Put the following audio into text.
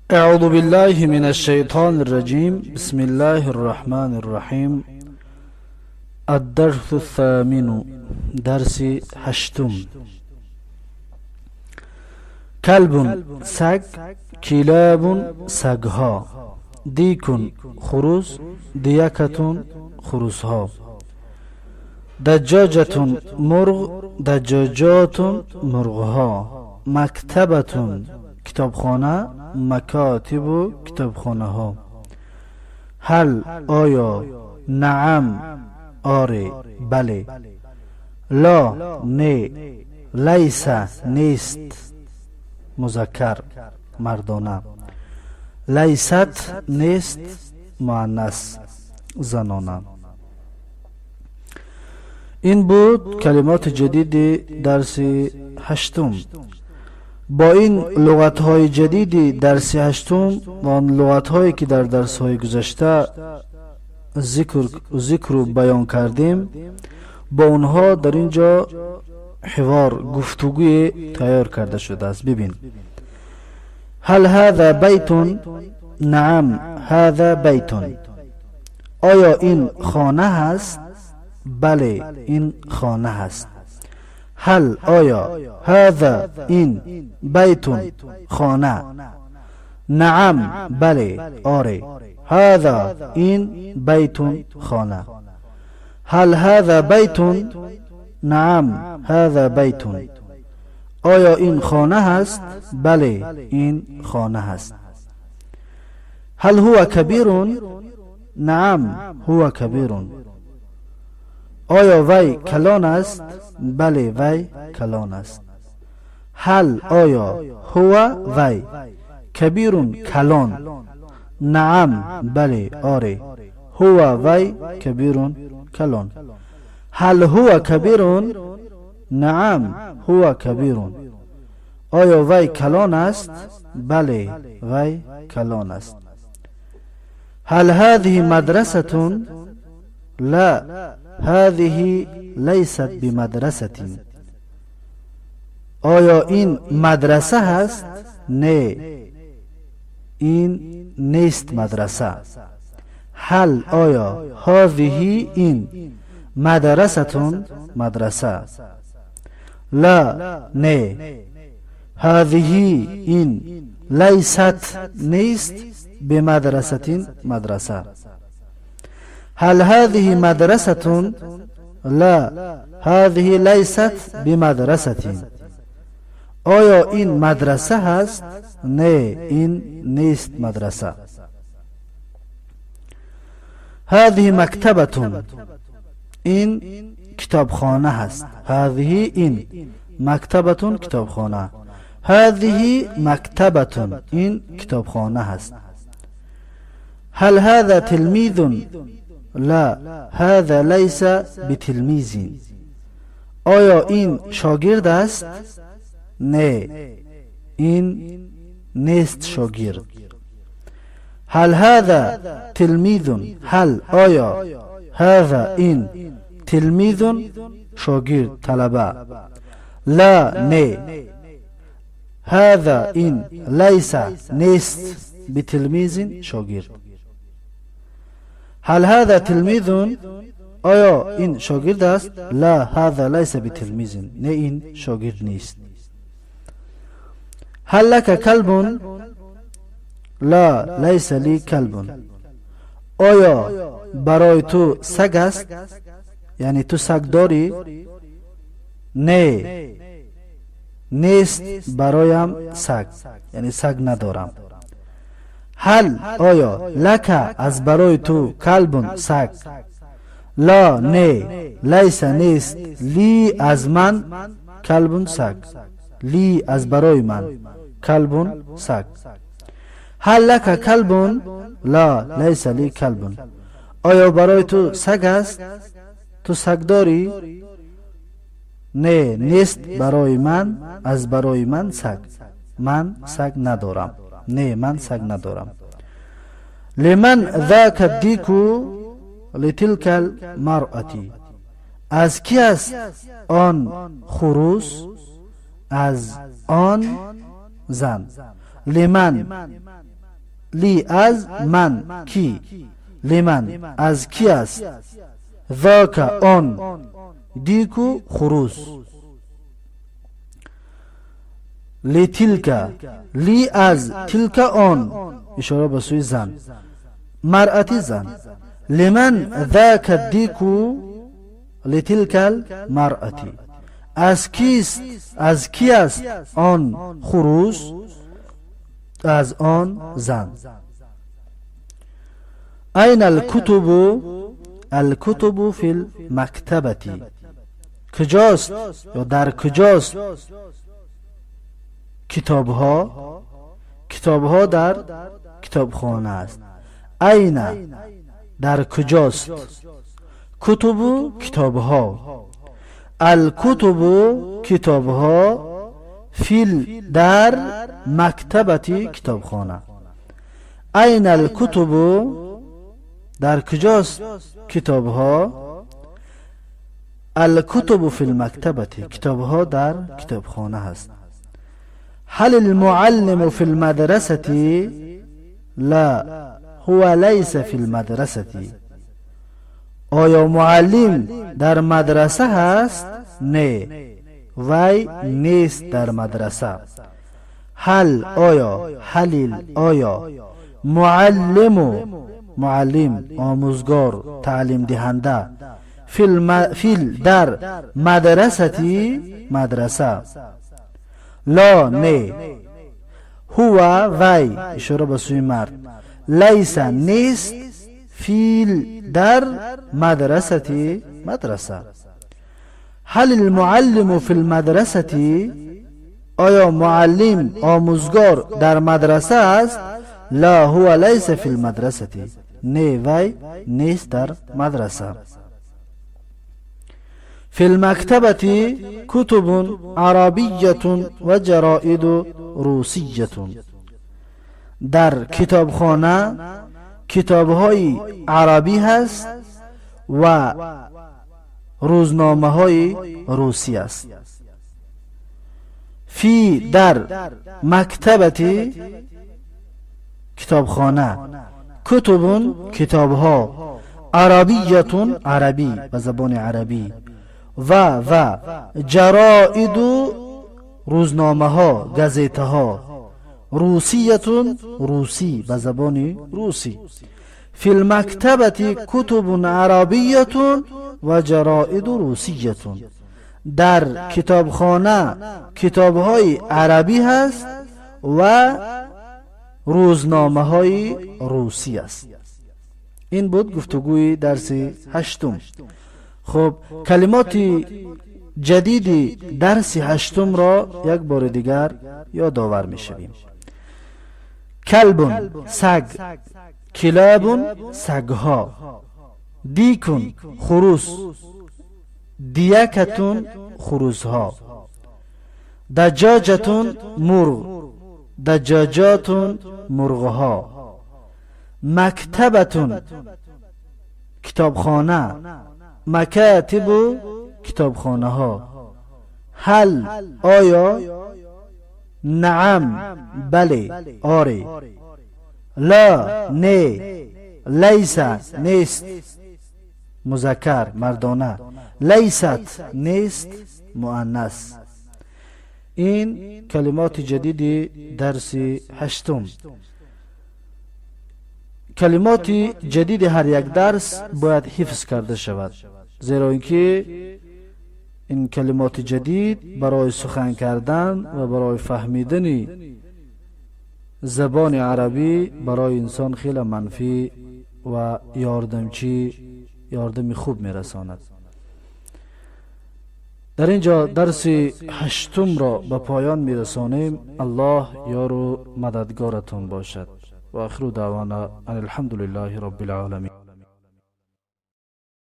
اعوذ بالله من الشیطان الرجیم. بسم الله الرحمن الرحیم. الدرس الثامن، درس هشتم. کلب سگ، کلاب سگها، دیکن خروس، دیکتون خروسها، دجاجتون مرغ، دجاجاتون مرغها، مکتبتون کتابخانه، مکاتب و کتابخانه ها. هل آیا، نعم آره بله، لا نه، لیس نیست مذکر مردانه، لیست نیست مؤنث زنانه. این بود کلمات جدید درس هشتم. با این لغت های جدید درس هشتم و آن لغت هایی که در درس های گذشته ذکر و بیان کردیم، با اونها در اینجا حوار گفتگوی تیار کرده شده است. ببین: هل هذا بیت؟ نعم هذا بیت. آیا این خانه هست؟ بله این خانه هست. هل آیا، هذا این، بیتون خانه، نعم بله آره، هذا این بیتون خانه. هل هذا بیتون؟ نعم هذا بیتون. آیا این خانه هست؟ بله این خانه هست. هل هو کبیر؟ نعم هو کبیر. آیا وی کلان است؟ بله وی کلان است. هل آیا، هو وی، کبیرون کلان، نعم بله آره، هو وی کبیرون کلان. هل هو کبیرون؟ نعم هو کبیرون. آیا وی کلان است؟ بله وی کلان است. هل هذه مدرسة؟ لا هذه لیست بمدرسة. آیا این مدرسه هست؟ نه این نیست مدرسه. هل آیا، هذه این، مدرسة مدرسه. لا نه، هذه این، لیست نیست بمدرسة مدرسه. هل هذه مدرسة؟ لا هذه لیست بمدرسة. آیا این مدرسه هست؟ نه این نیست مدرسه. هذه مکتبة. این کتابخانه هست. هذه این، مکتبة کتابخانه. هذه مکتبة این کتابخانه هست. هل هذا تلمیذ؟ لا هذا لیس بتلمیذ. آیا این شاگرد است؟ نه این نیست شاگرد. هل هذا تلمیذ؟ هل آیا، هذا این، تلمیذ شاگرد طلبه. لا نه، هذا این، لیس نیست بتلمیذ شاگرد. هل هذا تلمیذ؟ آیا این شاگرد است؟ لا هذا لیس بتلمیذ. نه این شاگرد نیست. هل لک کلب؟ لا لیس لی کلب. آیا برای تو سگ است؟ یعنی تو سگ داری؟ نه نیست برایم سگ، یعنی سگ ندارم. هل آیا، لک از برای تو، کلب سگ. لا نه لیس نیست، لی از من، کلب سگ، لی از برای من، کلب سگ. هل لک کلب؟ لا لیس لی کلب. آیا برای تو سگ است؟ تو سگ داری؟ نه نیست برای من، از برای من سگ، من سگ ندارم. نه من سگ ندارم. لمن ذاک الدیک لتلک المرأة. از کی است آن خروس؟ از آن زن. لمن لی از من کی، لمن از کی است، ذاک آن، دیکو خروس. لی تلک لی از، تلک آن اشاره به سوی زن، مرأتی زن. لمن ذاک دیکو لتلک المرأتی، از کیست، از کی است آن خروس، از آن زن. این الکتب، الکتب فی المکتبتی، کجاست یا در کجاست کتاب ها، کتاب ها در کتابخانه است. این در کجاست، کتب کتاب ها، الکتب کتاب ها، فیل در مکتبتی کتابخانه. این الکتب در کجاست کتاب ها، الکتب فی المکتبتی کتاب ها در کتابخانه هست. هل المعلم فی المدرسة، لا هو لیس فی المدرسة، آیا معلم در مدرسه هست؟ نه، وی نیست در مدرسه. هل آیا، هلیل آیا، معلم آموزگار تعلیم دهنده، فیل در مدرستی مدرسه، لا نه، هو وی اشاره به سوی مرد، لیس نیست، فیل در مدرستی مدرسه. هل المعلم فی المدرسة، آیا معلم آموزگار در مدرسه است؟ لا هو لیس فی المدرسة، نه وی نیست در مدرسه. فی المکتبة کتب عربیة و جرائد روسیة، در کتابخانه کتاب‌های عربی هست و روزنامه‌های روسی است. فی در مکتبتی کتابخانه، کتب کتاب‌ها، عربیتون عربی به زبان عربی، و جرائد روزنامه‌ها گازیته‌ها، روسیتون روسی به زبان روسی. فی المکتبة کتب عربیتون و جرائد روسیتون، در کتابخانه کتاب‌های عربی هست و روزنامه‌های روسی است. این بود گفتگوی درس هشتم. خب کلمات جدید درس هشتم را یک بار دیگر یادآور می‌شویم. کلبون سگ، کلابون سگها، دیکون خروس، دیکتون خروسها، دجاجتون مرغ، دجاجاتون مرغها، مکتبتون کتابخانه، مکاتب کتابخانه ها. هل آیا، نعم بله آره، لا نه، لیس نیست مذکر مردانه، لیست نیست مؤنث. این کلمات جدید درس هشتم. کلمات جدید هر یک درس باید حفظ کرده شود، زیرا اینکه این کلمات جدید برای سخن کردن و برای فهمیدن زبان عربی برای انسان خیلی منفی و یاردمی خوب میرساند. در اینجا درس هشتم را به پایان میرسانیم. الله یار و مددگارتون باشد. و آخر دعوانا ان الحمد لله رب العالمین.